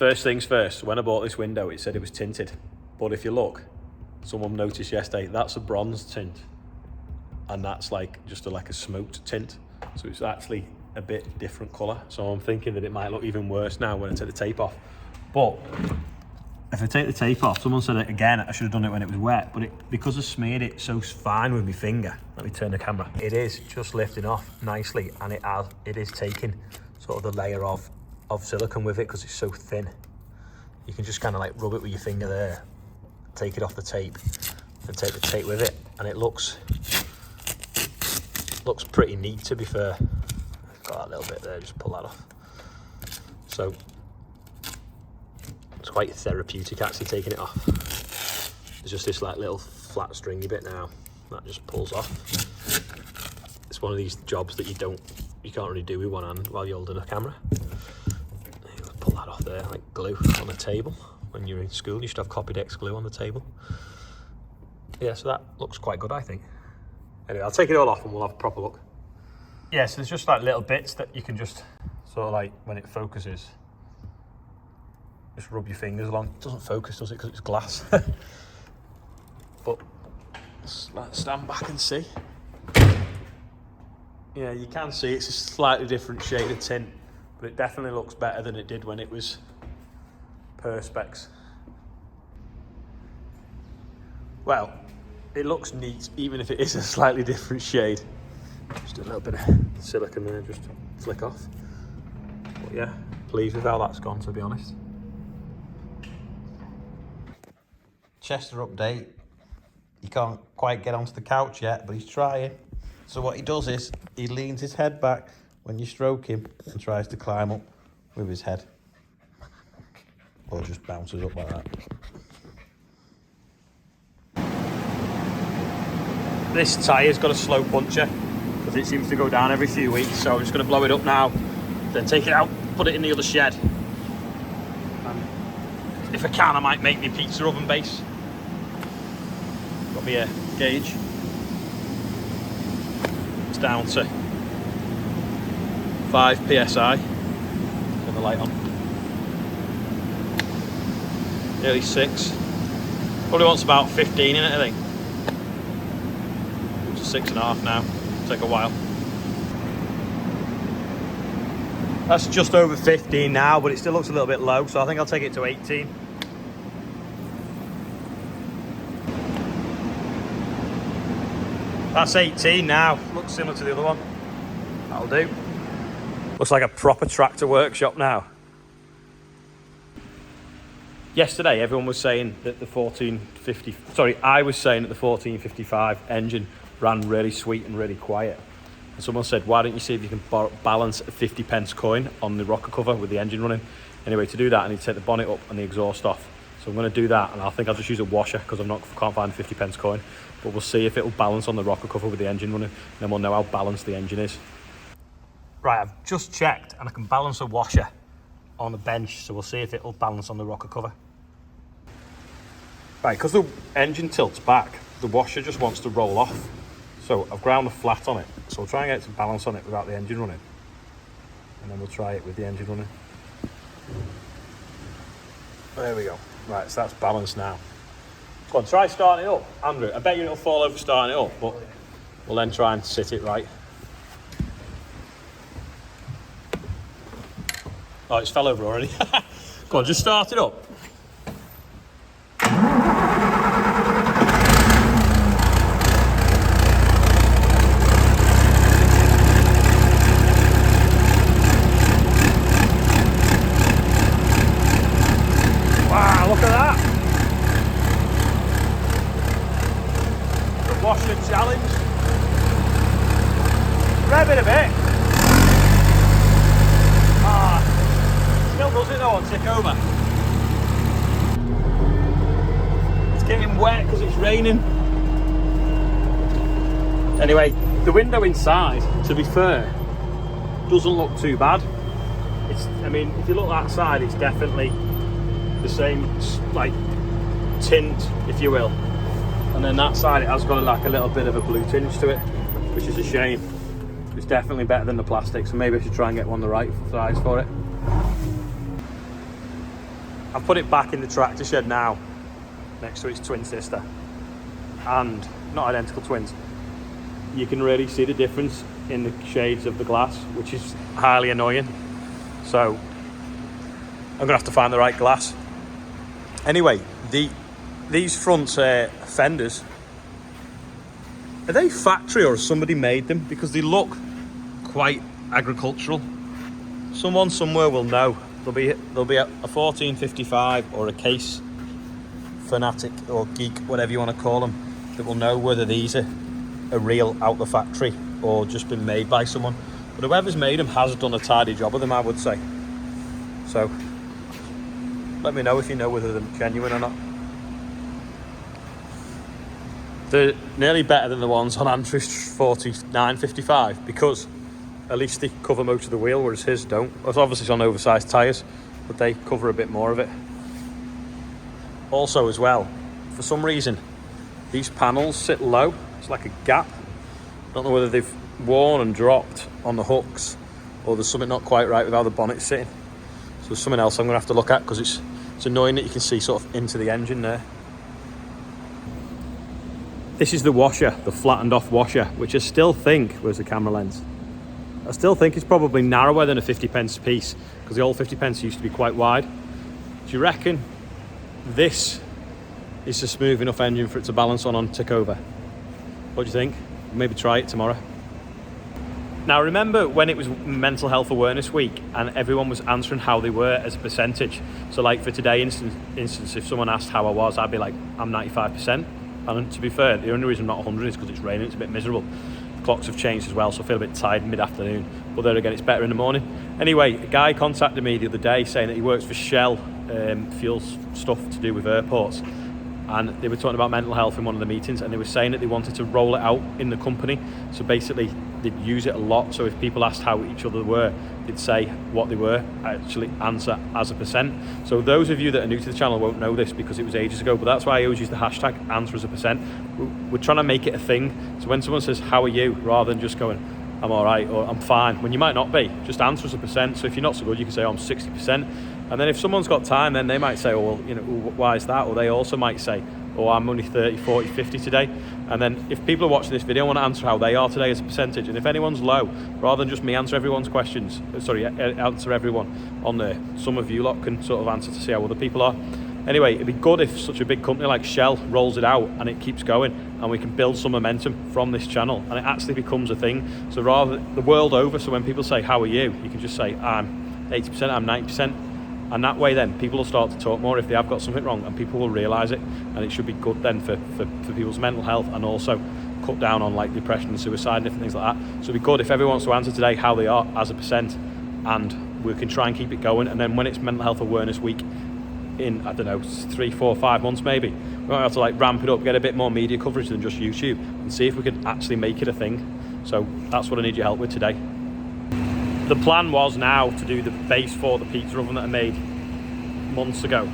First things first, when I bought this window, it said it was tinted. But if you look, someone noticed yesterday, that's a bronze tint. And that's like just like a smoked tint. So it's actually a bit different colour. So I'm thinking that it might look even worse now when I take the tape off. But if I take the tape off, someone said it again, I should have done it when it was wet, but because I smeared it so fine with my finger, let me turn the camera, it is just lifting off nicely, and it is taking sort of the layer of silicone with it because it's so thin. You can just kind of like rub it with your finger there, take it off the tape, and take the tape with it, and it looks pretty neat, to be fair. Got that little bit there, just pull that off. So it's quite therapeutic actually taking it off. There's just this like little flat stringy bit now that just pulls off. It's one of these jobs that you can't really do with one hand while you're holding a camera. Pull that off there like glue on a table. When you're in school, you should have Copydex glue on the table. Yeah, so that looks quite good, I think. Anyway, I'll take it all off and we'll have a proper look. Yeah, so there's just like little bits that you can just sort of like, when it focuses, just rub your fingers along. It doesn't focus, does it, because it's glass? But let's stand back and see. Yeah, you can see it's a slightly different shade of tint, but it definitely looks better than it did when it was Perspex. Well, it looks neat, even if it is a slightly different shade. Just a little bit of silicone there, just to flick off. But yeah, pleased with how that's gone, to be honest. Chester update. He can't quite get onto the couch yet, but he's trying. So what he does is, he leans his head back when you stroke him and tries to climb up with his head. Or just bounces up like that. This tyre's got a slow puncher because it seems to go down every few weeks, so I'm just going to blow it up now, then take it out, put it in the other shed. And if I can, I might make me pizza oven base. Got me a gauge. It's down to 5 psi. Turn the light on. Nearly 6. Probably wants about 15 in it, I think. 6.5 now. Take a while. That's just over 15 now, but it still looks a little bit low, so I think I'll take it to 18. That's 18 now. Looks similar to the other one. That'll do. Looks like a proper tractor workshop now. Yesterday, everyone was saying that the 1450, sorry, I was saying that the 1455 engine ran really sweet and really quiet. And someone said, why don't you see if you can balance a 50p coin on the rocker cover with the engine running? Anyway, to do that, I need to take the bonnet up and the exhaust off. So I'm going to do that, and I think I'll just use a washer because can't find the 50p coin. But we'll see if it'll balance on the rocker cover with the engine running, and then we'll know how balanced the engine is. Right, I've just checked, and I can balance a washer on the bench, so we'll see if it'll balance on the rocker cover. Right, because the engine tilts back, the washer just wants to roll off. So I've ground the flat on it, so we'll try and get some balance on it without the engine running. And then we'll try it with the engine running. There we go. Right, so that's balanced now. Go on, try starting it up. Andrew, I bet you it'll fall over starting it up, but we'll then try and sit it right. Oh, it's fell over already. Go on, just start it up. Wow, look at that. The washer challenge. Rev it a bit. Still does it though on tick over. It's getting wet because it's raining. Anyway, the window inside, to be fair, doesn't look too bad. I mean, if you look outside, it's definitely the same like tint, if you will. And then that side, it has got like a little bit of a blue tinge to it, which is a shame. It's definitely better than the plastic, so maybe I should try and get one the right size for it. I've put it back in the tractor shed now, next to its twin sister, and not identical twins. You can really see the difference in the shades of the glass, which is highly annoying. So I'm gonna have to find the right glass. Anyway, these front fenders, are they factory or has somebody made them? Because they look quite agricultural. Someone somewhere will know. There'll be a 1455 or a case fanatic or geek, whatever you want to call them, that will know whether these are real out the factory or just been made by someone. But whoever's made them has done a tidy job of them, I would say. So let me know if you know whether they're genuine or not. They're nearly better than the ones on Andrew's 4955 because at least they cover most of the wheel, whereas his don't. It's obviously on oversized tyres, but they cover a bit more of it. Also as well, for some reason, these panels sit low. It's like a gap. Don't know whether they've worn and dropped on the hooks or there's something not quite right with how the bonnet's sitting. So there's something else I'm gonna have to look at because it's annoying that you can see sort of into the engine there. This is the washer, the flattened off washer, which I still think, where's the camera lens? I still think it's probably narrower than a 50p piece because the old 50p used to be quite wide. Do you reckon this is a smooth enough engine for it to balance on tick over? What do you think? Maybe try it tomorrow. Now remember when it was Mental Health Awareness Week and everyone was answering how they were as a percentage? So like for today instance, if someone asked how I was, I'd be like, I'm 95%. And to be fair, the only reason I'm not 100 is because it's raining, it's a bit miserable. Clocks have changed as well, so I feel a bit tired mid-afternoon. But there again, it's better in the morning. Anyway, a guy contacted me the other day saying that he works for Shell, fuels stuff to do with airports. And they were talking about mental health in one of the meetings, and they were saying that they wanted to roll it out in the company. So basically, they'd use it a lot. So if people asked how each other were, they'd say what they were, actually answer as a percent. So those of you that are new to the channel won't know this because it was ages ago, but that's why I always use the hashtag answer as a percent. We're trying to make it a thing. So when someone says, how are you? Rather than just going, I'm all right, or I'm fine, when you might not be, just answer as a percent. So if you're not so good, you can say, oh, I'm 60%. And then if someone's got time, then they might say, oh, well, you know, why is that? Or they also might say, oh, I'm only 30, 40, 50 today. And then if people are watching this video, I want to answer how they are today as a percentage. And if anyone's low, rather than just me answer everyone's questions, answer everyone on there, some of you lot can sort of answer to see how other people are. Anyway, it'd be good if such a big company like Shell rolls it out and it keeps going and we can build some momentum from this channel and it actually becomes a thing. So rather, the world over, so when people say, how are you? You can just say, I'm 80%, I'm 90%. And that way then people will start to talk more if they have got something wrong and people will realise it, and it should be good then for people's mental health and also cut down on like depression and suicide and different things like that. So it'd be good if everyone wants to answer today how they are as a percent, and we can try and keep it going. And then when it's Mental Health Awareness Week in, I don't know, 3, 4, 5 months maybe, we might have to like ramp it up, get a bit more media coverage than just YouTube and see if we can actually make it a thing. So that's what I need your help with today. The plan was now to do the base for the pizza oven that I made months ago.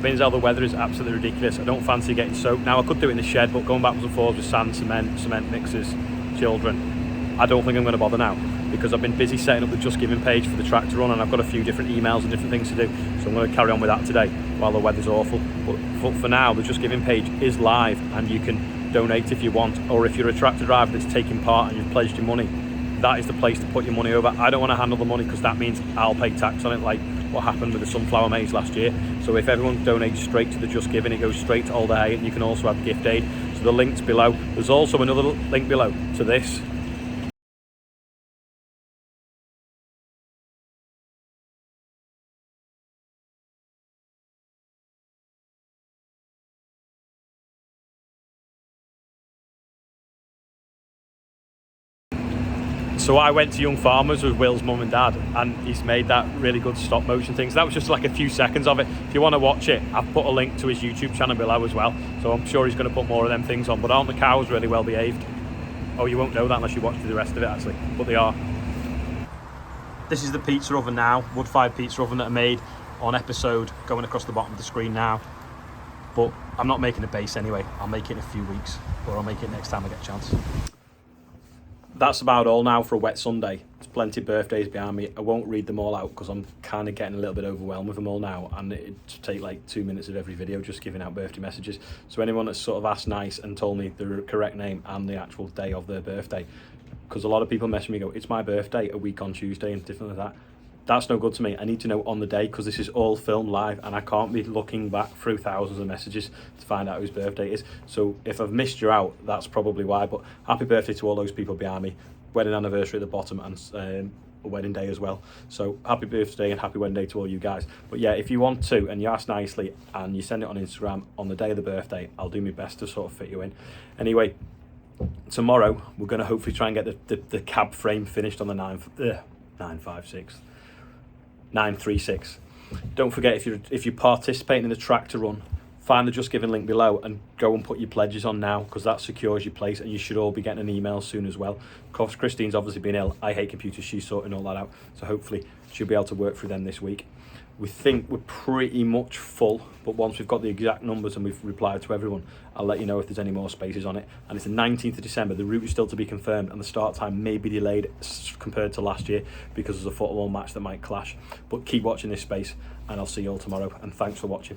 Being as how the weather is absolutely ridiculous, I don't fancy getting soaked. Now I could do it in the shed, but going backwards and forwards with sand, cement mixers, children, I don't think I'm going to bother now because I've been busy setting up the Just Giving page for the tractor run and I've got a few different emails and different things to do. So I'm going to carry on with that today while the weather's awful. But for now, the Just Giving page is live and you can donate if you want, or if you're a tractor driver that's taking part and you've pledged your money, that is the place to put your money over. I don't want to handle the money because that means I'll pay tax on it, like what happened with the sunflower maize last year. So if everyone donates straight to the Just Giving, it goes straight to Olly, and you can also have gift aid. So the link's below. There's also another link below to this. So I went to Young Farmers with Will's mum and dad, and he's made that really good stop motion thing. So that was just like a few seconds of it. If you want to watch it, I've put a link to his YouTube channel below as well. So I'm sure he's going to put more of them things on. But aren't the cows really well behaved? Oh, you won't know that unless you watch the rest of it actually, but they are. This is the pizza oven now, wood-fired pizza oven that I made on episode going across the bottom of the screen now. But I'm not making a base anyway. I'll make it in a few weeks, or I'll make it next time I get a chance. that's about all now for a wet Sunday. There's plenty of birthdays behind me. I won't read them all out because I'm kind of getting a little bit overwhelmed with them all now, and it'd take like 2 minutes of every video just giving out birthday messages. So anyone that's sort of asked nice and told me the correct name and the actual day of their birthday, because a lot of people message me and go, it's my birthday a week on Tuesday and different like that. That's no good to me. I need to know on the day, because this is all filmed live and I can't be looking back through thousands of messages to find out whose birthday it is. So if I've missed you out, that's probably why. But happy birthday to all those people behind me. Wedding anniversary at the bottom, and a wedding day as well. So happy birthday and happy wedding day to all you guys. But yeah, if you want to and you ask nicely and you send it on Instagram on the day of the birthday, I'll do my best to sort of fit you in. Anyway, tomorrow we're going to hopefully try and get the cab frame finished on the 936. Don't forget, if you're participating in the tractor run, find the Just Giving link below and go and put your pledges on now, because that secures your place, and you should all be getting an email soon as well. Of course, Christine's obviously been ill. I hate computers. She's sorting all that out, so hopefully she'll be able to work through them this week. We think we're pretty much full, but once we've got the exact numbers and we've replied to everyone, I'll let you know if there's any more spaces on it. And it's the 19th of December. The route is still to be confirmed, and the start time may be delayed compared to last year because there's a football match that might clash. But keep watching this space, and I'll see you all tomorrow, and thanks for watching.